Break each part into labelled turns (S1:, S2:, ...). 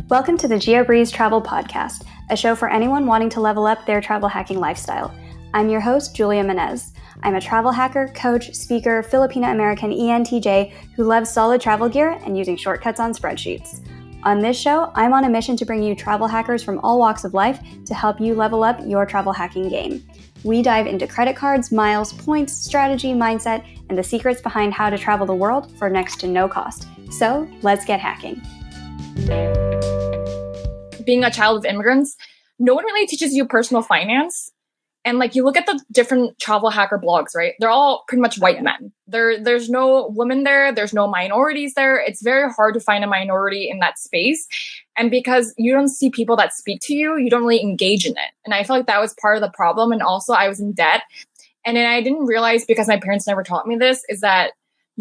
S1: Welcome to the Geobreeze Travel Podcast, a show for anyone wanting to level up their travel hacking lifestyle. I'm your host, Julia Menez. I'm a travel hacker, coach, speaker, Filipino-American ENTJ who loves solid travel gear and using shortcuts on spreadsheets. On this show, I'm on a mission to bring you travel hackers from all walks of life to help you level up your travel hacking game. We dive into credit cards, miles, points, strategy, mindset, and the secrets behind how to travel the world for next to no cost. So let's get hacking.
S2: Being a child of immigrants, no one really teaches you personal finance. And you look at the different travel hacker blogs, right? They're all pretty much white men. There's no women there. There's no minorities there. It's very hard to find a minority in that space. And because you don't see people that speak to you, you don't really engage in it. And I feel like that was part of the problem. And also I was in debt. And then I didn't realize, because my parents never taught me this, is that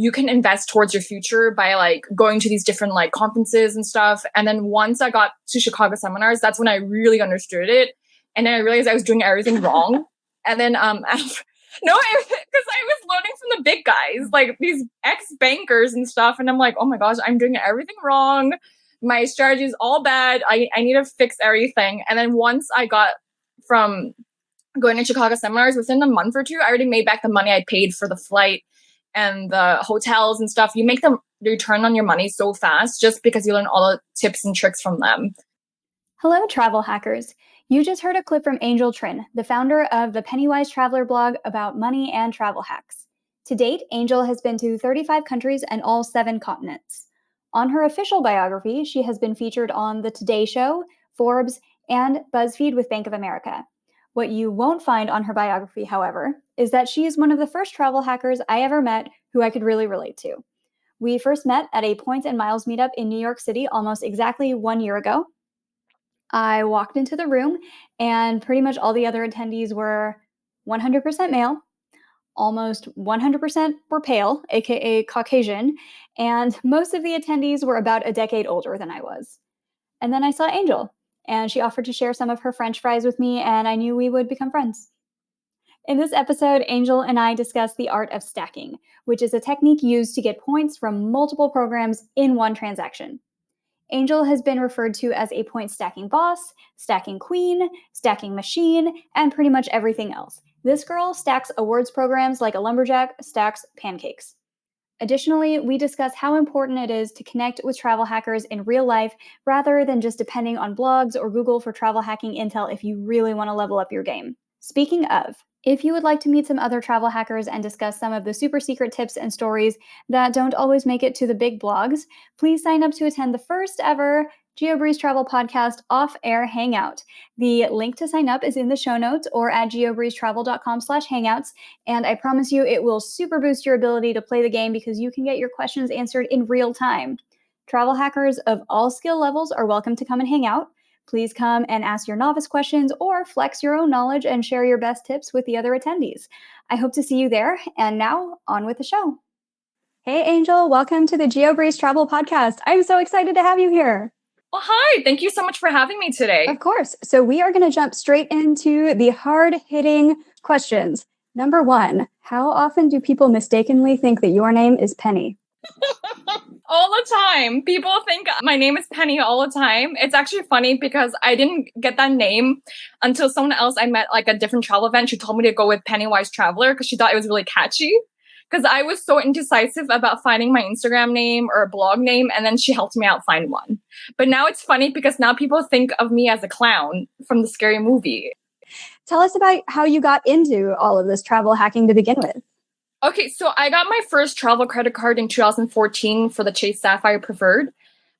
S2: you can invest towards your future by going to these different conferences and stuff. And then once I got to Chicago seminars, that's when I really understood it. And then I realized I was doing everything wrong. And then because I was learning from the big guys, these ex-bankers and stuff. And I'm like, oh my gosh, I'm doing everything wrong. My strategy is all bad. I need to fix everything. And then once I got from going to Chicago seminars, within a month or two, I already made back the money I paid for the flight and the hotels and stuff. You make the return on your money so fast just because you learn all the tips and tricks from them.
S1: Hello, travel hackers. You just heard a clip from Trinh, the founder of the Pennywise Traveler blog about money and travel hacks. To date, Angel has been to 35 countries and all 7 continents. On her official biography, she has been featured on The Today Show, Forbes, and BuzzFeed with Bank of America. What you won't find on her biography, however, is that she is one of the first travel hackers I ever met who I could really relate to. We first met at a Points and Miles meetup in New York City almost exactly 1 year ago. I walked into the room and pretty much all the other attendees were 100% male, almost 100% were pale, aka Caucasian, and most of the attendees were about a decade older than I was. And then I saw Angel, and she offered to share some of her French fries with me, and I knew we would become friends. In this episode, Angel and I discuss the art of stacking, which is a technique used to get points from multiple programs in one transaction. Angel has been referred to as a point stacking boss, stacking queen, stacking machine, and pretty much everything else. This girl stacks awards programs like a lumberjack stacks pancakes. Additionally, we discuss how important it is to connect with travel hackers in real life rather than just depending on blogs or Google for travel hacking intel if you really want to level up your game. Speaking of, if you would like to meet some other travel hackers and discuss some of the super secret tips and stories that don't always make it to the big blogs, please sign up to attend the first ever Geobreeze Travel Podcast off-air hangout. The link to sign up is in the show notes or at geobreezetravel.com/hangouts, and I promise you it will super boost your ability to play the game because you can get your questions answered in real time. Travel hackers of all skill levels are welcome to come and hang out. Please come and ask your novice questions or flex your own knowledge and share your best tips with the other attendees. I hope to see you there. And now, on with the show. Hey, Angel. Welcome to the Geobreeze Travel Podcast. I'm so excited to have you here.
S2: Well, hi. Thank you so much for having me today.
S1: Of course. So we are going to jump straight into the hard-hitting questions. Number 1, how often do people mistakenly think that your name is Penny?
S2: All the time. People think my name is Penny all the time. It's actually funny because I didn't get that name until someone else I met a different travel event. She told me to go with Pennywise Traveler because she thought it was really catchy. Because I was so indecisive about finding my Instagram name or a blog name, and then she helped me out find one. But now it's funny because now people think of me as a clown from the Scary Movie.
S1: Tell us about how you got into all of this travel hacking to begin with.
S2: Okay, so I got my first travel credit card in 2014 for the Chase Sapphire Preferred,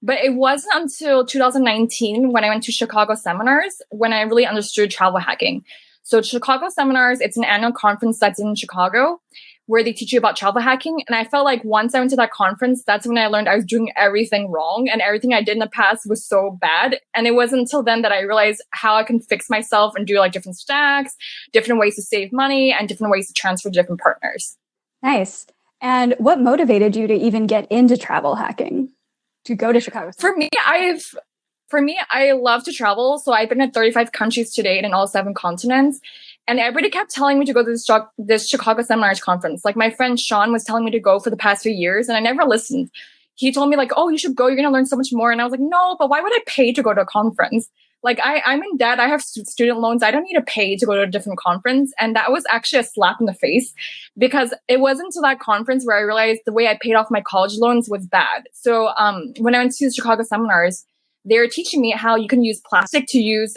S2: but it wasn't until 2019 when I went to Chicago seminars when I really understood travel hacking. So Chicago seminars, it's an annual conference that's in Chicago where they teach you about travel hacking. And I felt like once I went to that conference, that's when I learned I was doing everything wrong and everything I did in the past was so bad. And it wasn't until then that I realized how I can fix myself and do different stacks, different ways to save money, and different ways to transfer to different partners.
S1: Nice. And what motivated you to even get into travel hacking, to go to Chicago?
S2: For me, I love to travel. So I've been to 35 countries to date in all 7 continents. And everybody kept telling me to go to this Chicago Seminars conference. My friend Sean was telling me to go for the past few years, and I never listened. he told me like, oh, you should go. You're going to learn so much more. And I was like, no, but why would I pay to go to a conference? Like I'm in debt. I have student loans. I don't need to pay to go to a different conference. And that was actually a slap in the face because it wasn't to that conference where I realized the way I paid off my college loans was bad. So when I went to Chicago seminars, they were teaching me how you can use plastic to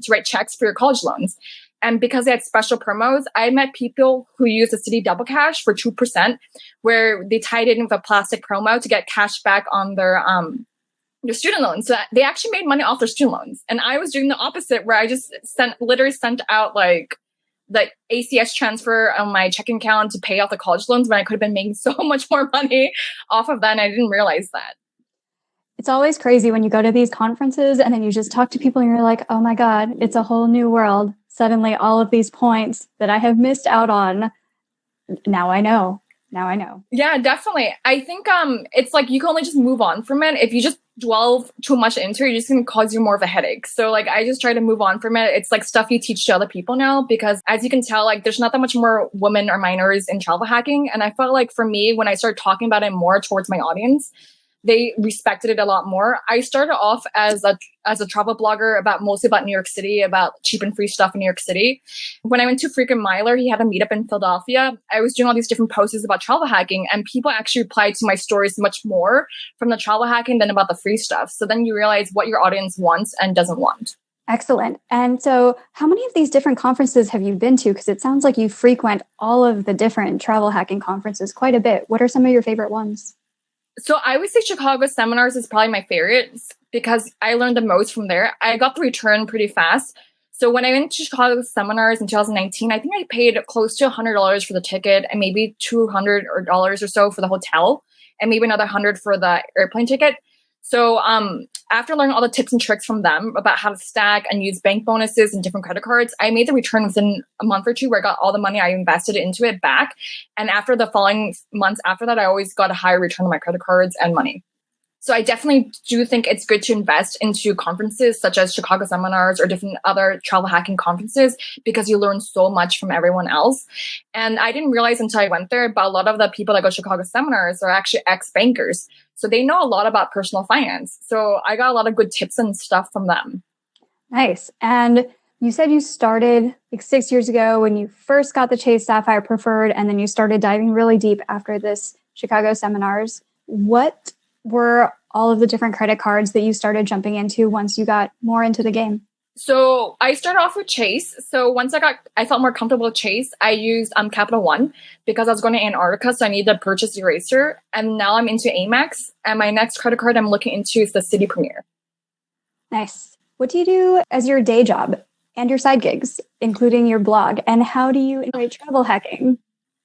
S2: write checks for your college loans. And because they had special promos, I met people who used the City Double Cash for 2%, where they tied it in with a plastic promo to get cash back on their student loans. So they actually made money off their student loans. And I was doing the opposite, where I just literally sent out like the ACS transfer on my checking account to pay off the college loans when I could have been making so much more money off of that. And I didn't realize that.
S1: It's always crazy when you go to these conferences and then you just talk to people and you're like, oh my God, it's a whole new world. Suddenly all of these points that I have missed out on. Now I know.
S2: Yeah, definitely. I think it's like you can only just move on from it. If you just dwell too much into it, you're just going to cause you more of a headache. So like I just try to move on from it. It's like stuff you teach to other people now, because as you can tell, like there's not that much more women or minors in travel hacking. And I felt like for me, when I started talking about it more towards my audience, they respected it a lot more. I started off as a travel blogger mostly about New York City, about cheap and free stuff in New York City. When I went to Frequent Miler, he had a meetup in Philadelphia. I was doing all these different posts about travel hacking, and people actually replied to my stories much more from the travel hacking than about the free stuff. So then you realize what your audience wants and doesn't want.
S1: Excellent. And so how many of these different conferences have you been to? Because it sounds like you frequent all of the different travel hacking conferences quite a bit. What are some of your favorite ones?
S2: So I would say Chicago seminars is probably my favorite because I learned the most from there. I got the return pretty fast. So when I went to Chicago seminars in 2019, I think I paid close to $100 for the ticket and maybe $200 or so for the hotel and maybe another $100 for the airplane ticket. So after learning all the tips and tricks from them about how to stack and use bank bonuses and different credit cards, I made the return within a month or two where I got all the money I invested into it back. And after the following months after that, I always got a higher return on my credit cards and money. So I definitely do think it's good to invest into conferences such as Chicago seminars or different other travel hacking conferences because you learn so much from everyone else. And I didn't realize until I went there, but a lot of the people that go to Chicago seminars are actually ex-bankers. So they know a lot about personal finance. So I got a lot of good tips and stuff from them.
S1: Nice. And you said you started like 6 years ago when you first got the Chase Sapphire Preferred, and then you started diving really deep after this Chicago seminars. What were all of the different credit cards that you started jumping into once you got more into the game?
S2: So I started off with Chase. So once I felt more comfortable with Chase, I used Capital One because I was going to Antarctica, so I needed to purchase the eraser. And now I'm into Amex. And my next credit card I'm looking into is the City Premier.
S1: Nice. What do you do as your day job and your side gigs, including your blog? And how do you integrate travel hacking?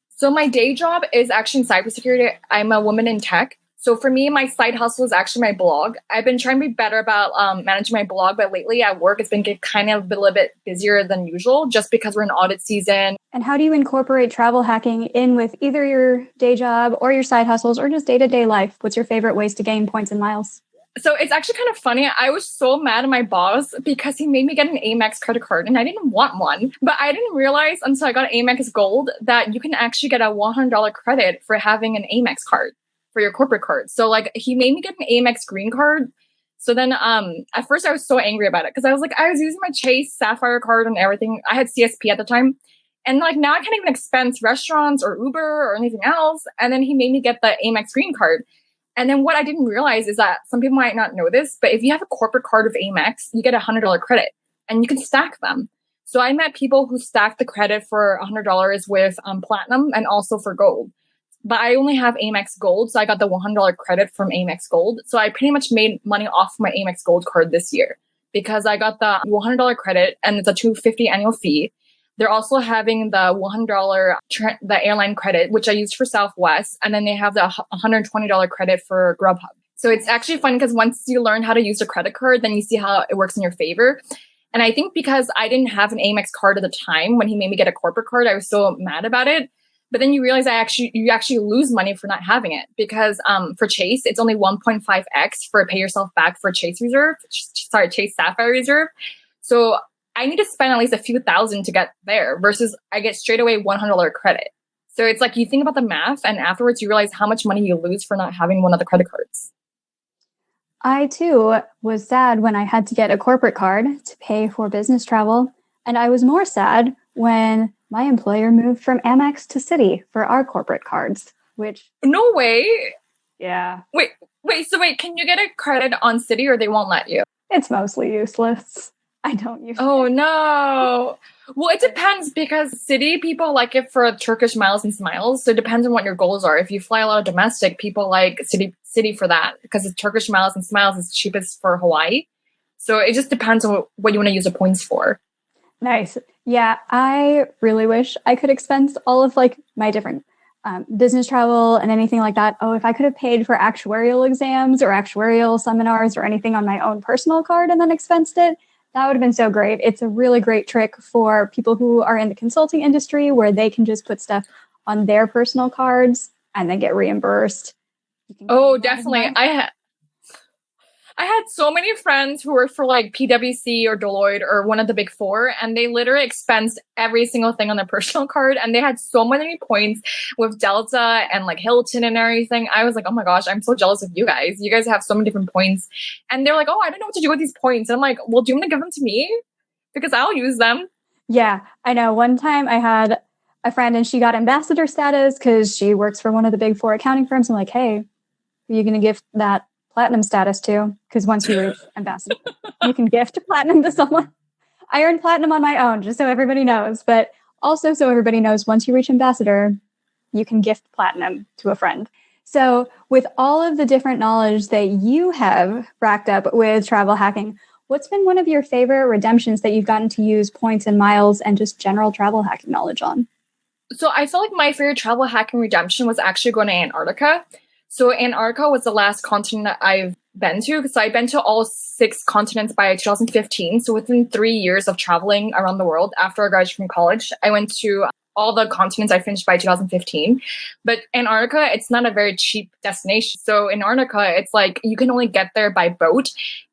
S2: So my day job is actually in cybersecurity. I'm a woman in tech. So for me, my side hustle is actually my blog. I've been trying to be better about managing my blog, but lately at work, it's been kind of a little bit busier than usual just because we're in audit season.
S1: And how do you incorporate travel hacking in with either your day job or your side hustles or just day-to-day life? What's your favorite ways to gain points and miles?
S2: So it's actually kind of funny. I was so mad at my boss because he made me get an Amex credit card and I didn't want one. But I didn't realize until I got Amex Gold that you can actually get a $100 credit for having an Amex card for your corporate card. So like he made me get an Amex green card. So then at first I was so angry about it because I was like, I was using my Chase Sapphire card and everything. I had CSP at the time. And like now I can't even expense restaurants or Uber or anything else. And then he made me get the Amex green card. And then what I didn't realize is that some people might not know this, but if you have a corporate card of Amex, you get a $100 credit and you can stack them. So I met people who stacked the credit for $100 with platinum and also for gold. But I only have Amex Gold, so I got the $100 credit from Amex Gold. So I pretty much made money off my Amex Gold card this year because I got the $100 credit and it's a $250 annual fee. They're also having the $100 the airline credit, which I used for Southwest, and then they have the $120 credit for Grubhub. So it's actually fun because once you learn how to use a credit card, then you see how it works in your favor. And I think because I didn't have an Amex card at the time when he made me get a corporate card, I was so mad about it. But then you realize you actually lose money for not having it because for Chase, it's only 1.5x for pay yourself back for Chase Sapphire Reserve. So I need to spend at least a few thousand to get there versus I get straight away $100 credit. So it's like you think about the math and afterwards you realize how much money you lose for not having one of the credit cards.
S1: I too was sad when I had to get a corporate card to pay for business travel. And I was more sad when my employer moved from Amex to Citi for our corporate cards, which.
S2: No way.
S1: Yeah.
S2: Wait, can you get a credit on Citi or they won't let you?
S1: It's mostly useless. I don't use it.
S2: Oh no. Well, it depends because Citi people like it for Turkish miles and smiles. So it depends on what your goals are. If you fly a lot of domestic, people like Citi for that because the Turkish miles and smiles is cheapest for Hawaii. So it just depends on what you want to use the points for.
S1: Nice. Yeah, I really wish I could expense all of like my different business travel and anything like that. Oh, if I could have paid for actuarial exams or actuarial seminars or anything on my own personal card and then expensed it, that would have been so great. It's a really great trick for people who are in the consulting industry where they can just put stuff on their personal cards and then get reimbursed.
S2: Oh, definitely. I had so many friends who worked for like PwC or Deloitte or one of the big four, and they literally expensed every single thing on their personal card. And they had so many points with Delta and like Hilton and everything. I was like, oh my gosh, I'm so jealous of you guys. You guys have so many different points. And they're like, oh, I don't know what to do with these points. And I'm like, well, do you want to give them to me? Because I'll use them.
S1: Yeah, I know. One time I had a friend and she got ambassador status because she works for one of the big four accounting firms. I'm like, hey, are you going to gift that platinum status too? Because once you reach ambassador, you can gift platinum to someone. I earned platinum on my own, just so everybody knows. But also so everybody knows, once you reach ambassador, you can gift platinum to a friend. So with all of the different knowledge that you have racked up with travel hacking, what's been one of your favorite redemptions that you've gotten to use points and miles and just general travel hacking knowledge on?
S2: So I feel like my favorite travel hacking redemption was actually going to Antarctica. So Antarctica was the last continent that I've been to because I've been to all 6 continents by 2015. So within 3 years of traveling around the world after I graduated from college, I went to all the continents I finished by 2015. But Antarctica, it's not a very cheap destination. So in Antarctica, it's like you can only get there by boat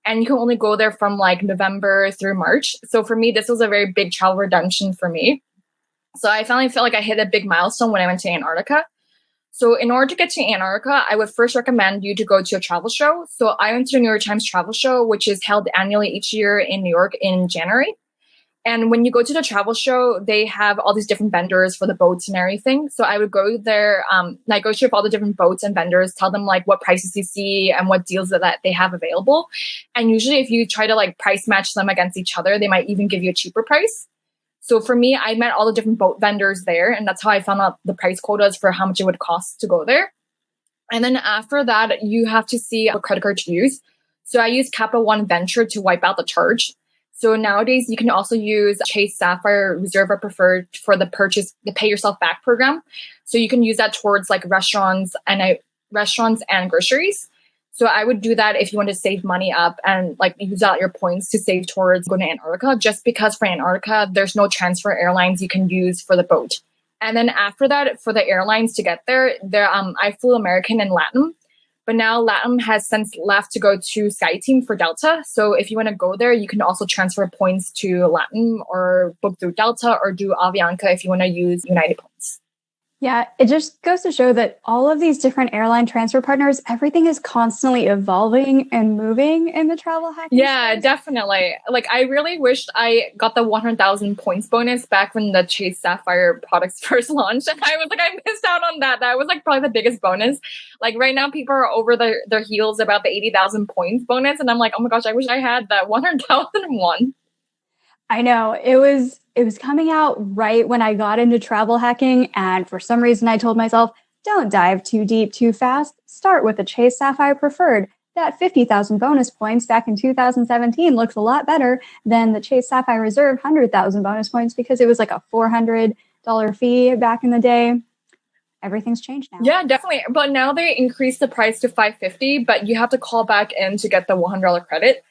S2: and you can only go there from like November through March. So for me, this was a very big travel redemption for me. So I finally felt like I hit a big milestone when I went to Antarctica. So in order to get to Antarctica, I would first recommend you to go to a travel show. So I went to the New York Times travel show, which is held annually each year in New York in January. And when you go to the travel show, they have all these different vendors for the boats and everything. So I would go there, negotiate with all the different boats and vendors, tell them like what prices you see and what deals that they have available. And usually if you try to like price match them against each other, they might even give you a cheaper price. So for me, I met all the different boat vendors there, and that's how I found out the price quotas for how much it would cost to go there. And then after that, you have to see what credit card to use. So I use Capital One Venture to wipe out the charge. So nowadays, you can also use Chase Sapphire Reserve or Preferred for the pay yourself back program. So you can use that towards like restaurants and groceries. So I would do that if you want to save money up and like use out your points to save towards going to Antarctica, just because for Antarctica, there's no transfer airlines you can use for the boat. And then after that, for the airlines to get there, I flew American and LATAM, but now LATAM has since left to go to SkyTeam for Delta. So if you want to go there, you can also transfer points to LATAM or book through Delta or do Avianca if you want to use United points.
S1: Yeah, it just goes to show that all of these different airline transfer partners, everything is constantly evolving and moving in the travel hacking space.
S2: Definitely. Like, I really wished I got the 100,000 points bonus back when the Chase Sapphire products first launched. And I was like, I missed out on that. That was like probably the biggest bonus. Like right now, people are over their heels about the 80,000 points bonus. And I'm like, oh my gosh, I wish I had that 100,001.
S1: I know. It was coming out right when I got into travel hacking. And for some reason, I told myself, don't dive too deep too fast. Start with the Chase Sapphire Preferred. That 50,000 bonus points back in 2017 looks a lot better than the Chase Sapphire Reserve 100,000 bonus points because it was like a $400 fee back in the day. Everything's changed now.
S2: Yeah, definitely. But now they increased the price to $550, but you have to call back in to get the $100 credit.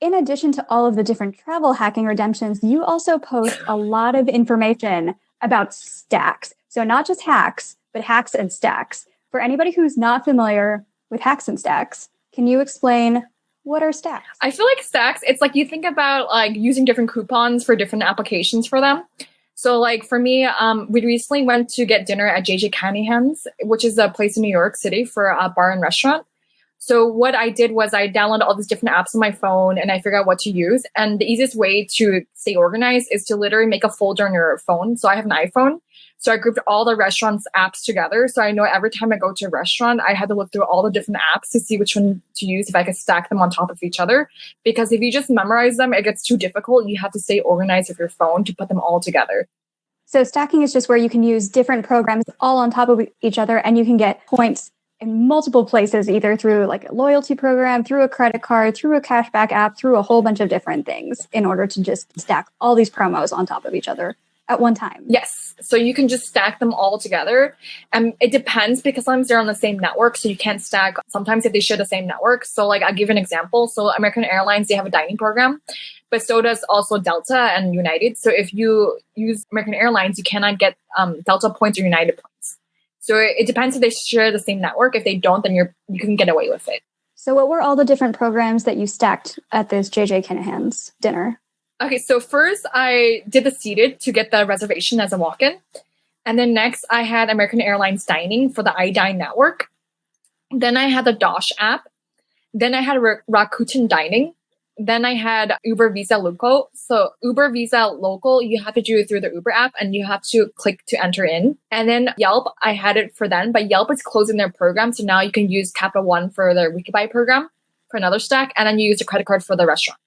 S1: In addition to all of the different travel hacking redemptions, you also post a lot of information about stacks. So not just hacks, but hacks and stacks. For anybody who's not familiar with hacks and stacks, can you explain what are stacks?
S2: I feel like stacks, it's like you think about like using different coupons for different applications for them. So like for me, we recently went to get dinner at JJ Canahan's, which is a place in New York City for a bar and restaurant. So what I did was I downloaded all these different apps on my phone and I figured out what to use. And the easiest way to stay organized is to literally make a folder on your phone. So I have an iPhone. So I grouped all the restaurants apps together. So I know every time I go to a restaurant, I had to look through all the different apps to see which one to use if I could stack them on top of each other. Because if you just memorize them, it gets too difficult. You have to stay organized with your phone to put them all together.
S1: So stacking is just where you can use different programs all on top of each other and you can get points in multiple places, either through like a loyalty program, through a credit card, through a cashback app, through a whole bunch of different things in order to just stack all these promos on top of each other at one time.
S2: Yes. So you can just stack them all together. And it depends because sometimes they're on the same network. So you can't stack sometimes if they share the same network. So like I'll give an example. So American Airlines, they have a dining program, but so does also Delta and United. So if you use American Airlines, you cannot get Delta points or United points. So it depends if they share the same network. If they don't, then you can get away with it.
S1: So what were all the different programs that you stacked at this JJ Canahan's dinner?
S2: Okay, so first I did the seated to get the reservation as a walk-in. And then next I had American Airlines Dining for the iDine network. Then I had the Dosh app. Then I had Rakuten Dining. Then I had Uber Visa Local. So Uber Visa Local, you have to do it through the Uber app and you have to click to enter in. And then Yelp, I had it for them, but Yelp is closing their program. So now you can use Capital One for their Wikibuy program for another stack. And then you use a credit card for the restaurant.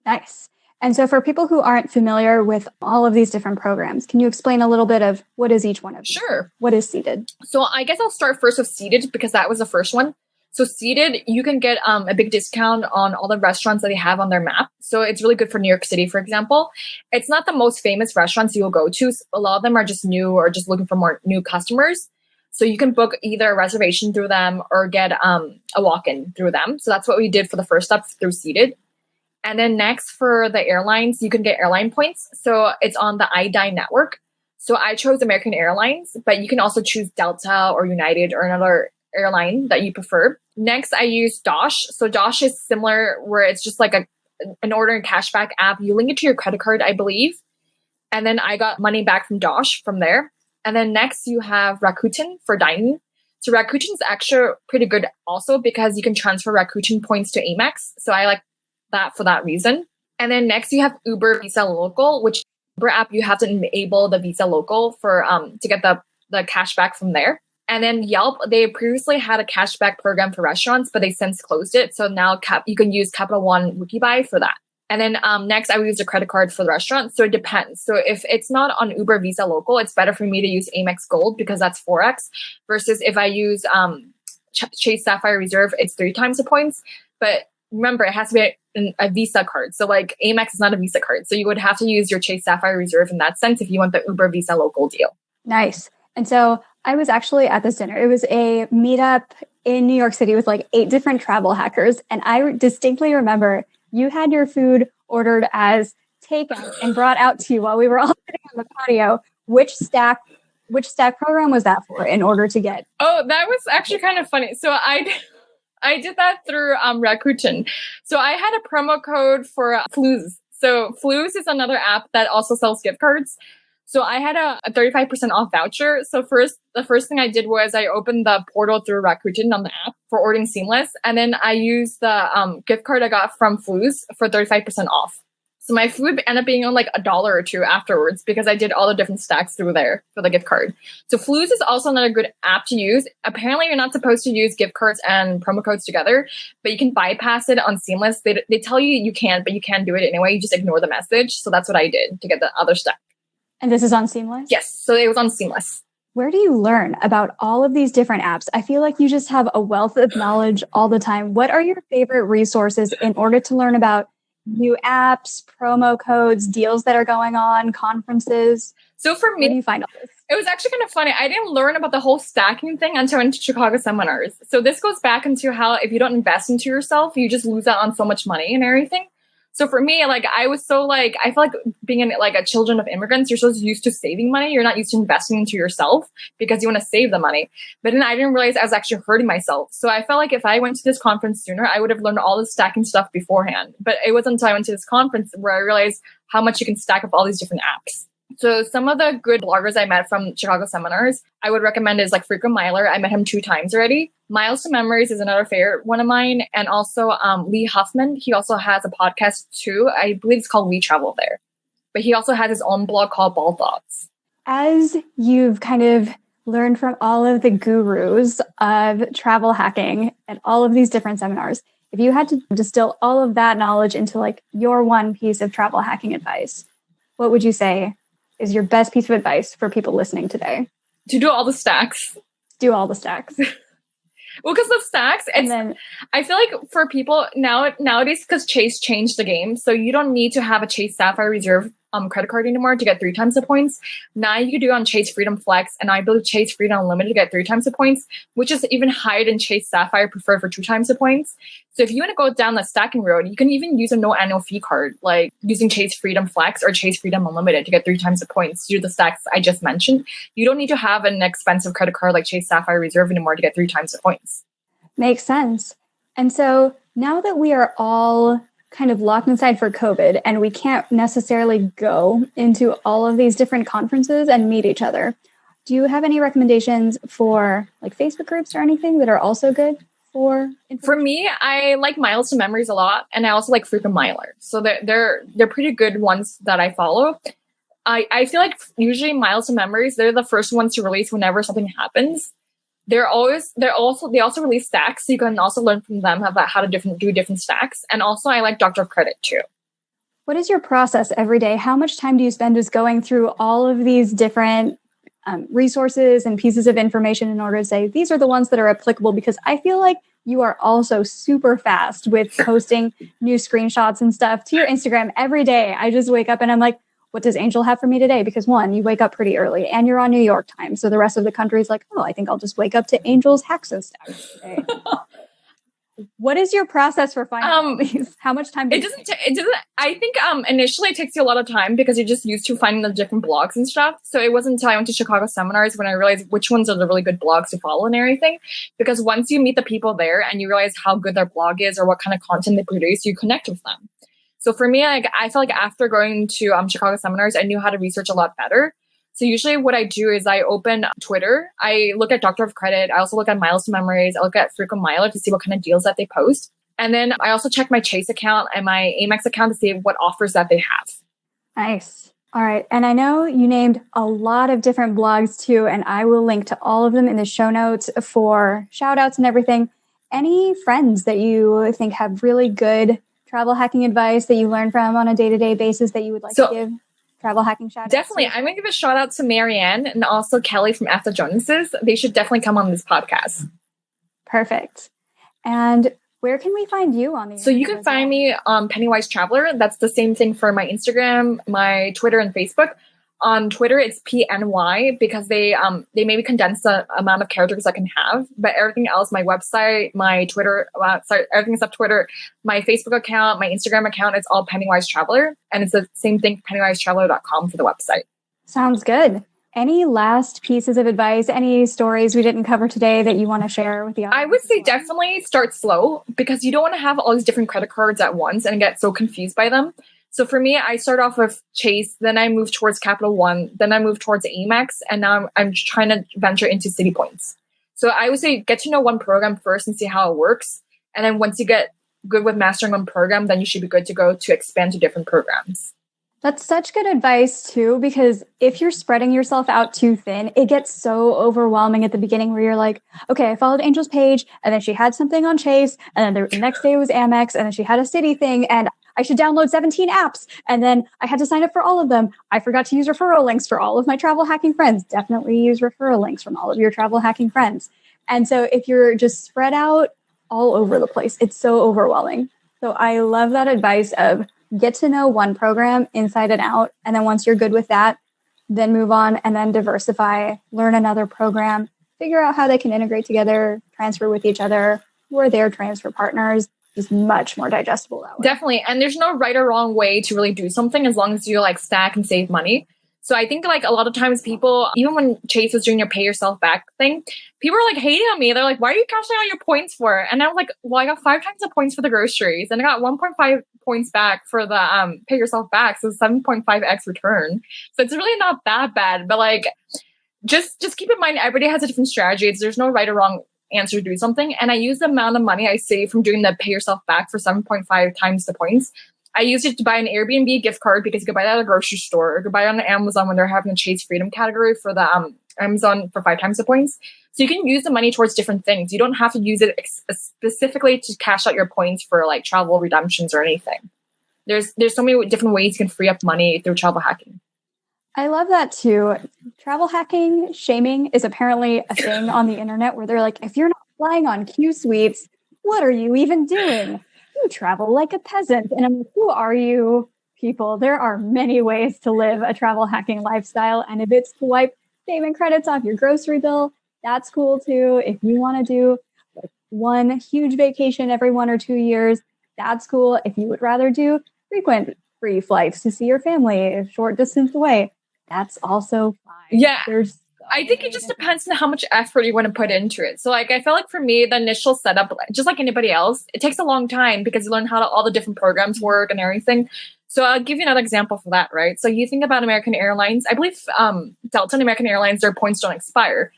S1: Nice. And so for people who aren't familiar with all of these different programs, can you explain a little bit of what is each one of them?
S2: Sure.
S1: What is Seated?
S2: So I guess I'll start first with Seated because that was the first one. So Seated, you can get a big discount on all the restaurants that they have on their map. So it's really good for New York City, for example. It's not the most famous restaurants you'll go to. A lot of them are just new or just looking for more new customers. So you can book either a reservation through them or get a walk-in through them. So that's what we did for the first step through Seated. And then next for the airlines, you can get airline points. So it's on the iDine network. So I chose American Airlines, but you can also choose Delta or United or another airline that you prefer. Next, I use Dosh. So Dosh is similar where it's just like an order and cashback app. You link it to your credit card, I believe. And then I got money back from Dosh from there. And then next you have Rakuten for dining. So Rakuten's actually pretty good also because you can transfer Rakuten points to Amex. So I like that for that reason. And then next you have Uber Visa Local, which Uber app you have to enable the Visa Local for to get the cashback from there. And then Yelp, they previously had a cashback program for restaurants, but they since closed it. So now you can use Capital One Wikibuy for that. And then next, I would use a credit card for the restaurant. So it depends. So if it's not on Uber Visa Local, it's better for me to use Amex Gold because that's 4x versus if I use Chase Sapphire Reserve, it's 3 times the points. But remember, it has to be a Visa card. So like Amex is not a Visa card. So you would have to use your Chase Sapphire Reserve in that sense if you want the Uber Visa Local deal.
S1: Nice. And so I was actually at this dinner. It was a meetup in New York City with like 8 different travel hackers. And I distinctly remember you had your food ordered as takeout and brought out to you while we were all sitting on the patio. Which stack program was that for in order to get?
S2: Oh, that was actually kind of funny. So I did that through Rakuten. So I had a promo code for Flues. So Flues is another app that also sells gift cards. So I had a 35% off voucher. So the first thing I did was I opened the portal through Rakuten on the app for ordering Seamless. And then I used the gift card I got from Flues for 35% off. So my food ended up being on like $1 or $2 afterwards because I did all the different stacks through there for the gift card. So Flues is also another good app to use. Apparently, you're not supposed to use gift cards and promo codes together, but you can bypass it on Seamless. They tell you can't, but you can do it anyway. You just ignore the message. So that's what I did to get the other stack.
S1: And this is on Seamless?
S2: Yes. So it was on Seamless.
S1: Where do you learn about all of these different apps? I feel like you just have a wealth of knowledge all the time. What are your favorite resources in order to learn about new apps, promo codes, deals that are going on, conferences?
S2: So for me,
S1: where do you find all this?
S2: It was actually kind of funny. I didn't learn about the whole stacking thing until I went to Chicago seminars. So this goes back into how if you don't invest into yourself, you just lose out on so much money and everything. So for me, like I was so like, I feel like being in like a children of immigrants, you're so used to saving money. You're not used to investing into yourself because you want to save the money. But then I didn't realize I was actually hurting myself. So I felt like if I went to this conference sooner, I would have learned all the stacking stuff beforehand. But it wasn't until I went to this conference where I realized how much you can stack up all these different apps. So some of the good bloggers I met from Chicago seminars, I would recommend is like Frequent Miler. I met him 2 times already. Miles to Memories is another favorite one of mine. And also Lee Huffman. He also has a podcast too. I believe it's called We Travel There. But he also has his own blog called Ball Thoughts.
S1: As you've kind of learned from all of the gurus of travel hacking at all of these different seminars, if you had to distill all of that knowledge into like your one piece of travel hacking advice, what would you say is your best piece of advice for people listening today?
S2: To do all the stacks.
S1: Do all the stacks.
S2: Well, because the stacks, I feel like for people nowadays, because Chase changed the game, so you don't need to have a Chase Sapphire Reserve credit card anymore to get 3 times the points. Now you can do it on Chase Freedom Flex, and I believe Chase Freedom Unlimited to get 3 times the points, which is even higher than Chase Sapphire Preferred for 2 times the points. So if you want to go down the stacking road, you can even use a no annual fee card, like using Chase Freedom Flex or Chase Freedom Unlimited to get 3 times the points to do the stacks I just mentioned. You don't need to have an expensive credit card like Chase Sapphire Reserve anymore to get 3 times the points.
S1: Makes sense. And so now that we are all kind of locked inside for COVID and we can't necessarily go into all of these different conferences and meet each other, do you have any recommendations for like Facebook groups or anything that are also good for?
S2: For me, I like Miles to Memories a lot, and I also like Frequent Miler. So they're pretty good ones that I follow. I feel like usually Miles to Memories, they're the first ones to release whenever something happens. They also release stacks, so you can also learn from them about how to do different stacks. And also, I like Doctor of Credit too.
S1: What is your process every day? How much time do you spend just going through all of these different resources and pieces of information in order to say these are the ones that are applicable? Because I feel like you are also super fast with posting new screenshots and stuff to your Instagram every day. I just wake up and I'm like, what does Angel have for me today? Because 1, you wake up pretty early and you're on New York time. So the rest of the country is like, oh, I think I'll just wake up to Angel's hacks and stacks today. What is your process for finding these? How much time?
S2: It doesn't. I think initially it takes you a lot of time because you're just used to finding the different blogs and stuff. So it wasn't until I went to Chicago seminars when I realized which ones are the really good blogs to follow and everything. Because once you meet the people there and you realize how good their blog is or what kind of content they produce, you connect with them. So for me, I feel like after going to Chicago seminars, I knew how to research a lot better. So usually what I do is I open Twitter. I look at Doctor of Credit. I also look at Miles to Memories. I look at Frequent Miler to see what kind of deals that they post. And then I also check my Chase account and my Amex account to see what offers that they have.
S1: Nice. All right. And I know you named a lot of different blogs too, and I will link to all of them in the show notes for shout outs and everything. Any friends that you think have really good travel hacking advice that you learn from on a day-to-day basis that you would like to give travel hacking shout outs?
S2: Definitely. I'm going to give a shout out to Marianne and also Kelly from After Joneses. They should definitely come on this podcast.
S1: Perfect. And where can we find you on the
S2: So you can find me on Pennywise Traveler. That's the same thing for my Instagram, my Twitter, and Facebook. On Twitter, it's PNY because they maybe condense the amount of characters I can have. But everything else, my website, my Twitter, everything except Twitter, my Facebook account, my Instagram account, it's all Pennywise Traveler. And it's the same thing, pennywisetraveler.com for the website.
S1: Sounds good. Any last pieces of advice, any stories we didn't cover today that you want to share with the audience?
S2: I would say definitely start slow because you don't want to have all these different credit cards at once and get so confused by them. So for me, I start off with Chase, then I move towards Capital One, then I move towards Amex, and now I'm trying to venture into City Points. So I would say get to know one program first and see how it works. And then once you get good with mastering one program, then you should be good to go to expand to different programs.
S1: That's such good advice too, because if you're spreading yourself out too thin, it gets so overwhelming at the beginning where you're like, okay, I followed Angel's page and then she had something on Chase and then the next day was Amex and then she had a City thing and I should download 17 apps. And then I had to sign up for all of them. I forgot to use referral links for all of my travel hacking friends. Definitely use referral links from all of your travel hacking friends. And so if you're just spread out all over the place, it's so overwhelming. So I love that advice of get to know one program inside and out. And then once you're good with that, then move on and then diversify, learn another program, figure out how they can integrate together, transfer with each other, who are their transfer partners. Is much more digestible that way.
S2: Definitely. And there's no right or wrong way to really do something as long as you like stack and save money. So I think like a lot of times people, even when Chase was doing your pay yourself back thing, people were like hating on me. They're like, why are you cashing out your points for? And I was like, well, I got 5 times the points for the groceries and I got 1.5 points back for the pay yourself back. So 7.5x return. So it's really not that bad. But like, just keep in mind, everybody has a different strategy. There's no right or wrong answer to do something. And I use the amount of money I save from doing the pay yourself back for 7.5 times the points. I used it to buy an Airbnb gift card because you could buy that at a grocery store, or you could buy it on Amazon when they're having a Chase Freedom category for the Amazon for 5 times the points. So you can use the money towards different things. You don't have to use it specifically to cash out your points for like travel redemptions or anything. There's so many different ways you can free up money through travel hacking.
S1: I love that too. Travel hacking shaming is apparently a thing on the internet where they're like, if you're not flying on Q suites, what are you even doing? You travel like a peasant. And I'm like, who are you people? There are many ways to live a travel hacking lifestyle. And if it's to wipe payment credits off your grocery bill, that's cool too. If you want to do like one huge vacation every 1 or 2 years, that's cool. If you would rather do frequent free flights to see your family a short distance away, that's also fine.
S2: Yeah. I think it just depends on how much effort you want to put into it. So like, I feel like for me, the initial setup, just like anybody else, it takes a long time because you learn how all the different programs work and everything. So I'll give you another example for that, right? So you think about American Airlines. I believe Delta and American Airlines, their points don't expire.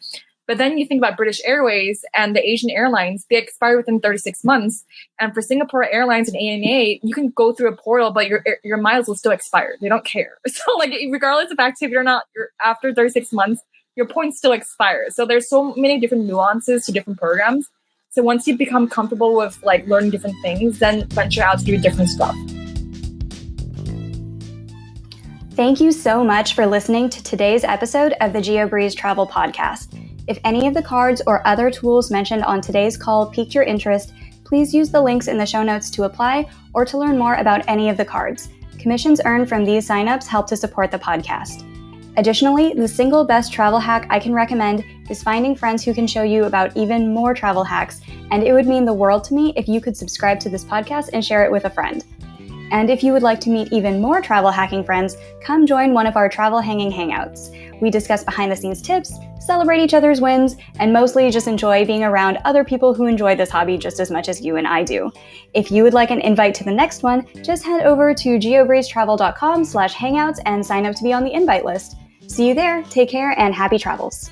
S2: But then you think about British Airways and the Asian airlines, they expire within 36 months. And for Singapore Airlines and ANA, you can go through a portal, but your miles will still expire. They don't care. So like, regardless of activity or not, you're after 36 months, your points still expire. So there's so many different nuances to different programs. So once you become comfortable with like learning different things, then venture out to do different stuff.
S1: Thank you so much for listening to today's episode of the Geobreeze Travel Podcast. If any of the cards or other tools mentioned on today's call piqued your interest, please use the links in the show notes to apply or to learn more about any of the cards. Commissions earned from these signups help to support the podcast. Additionally, the single best travel hack I can recommend is finding friends who can show you about even more travel hacks, and it would mean the world to me if you could subscribe to this podcast and share it with a friend. And if you would like to meet even more travel hacking friends, come join one of our travel hanging hangouts. We discuss behind-the-scenes tips, celebrate each other's wins, and mostly just enjoy being around other people who enjoy this hobby just as much as you and I do. If you would like an invite to the next one, just head over to geobreezetravel.com/hangouts and sign up to be on the invite list. See you there, take care, and happy travels.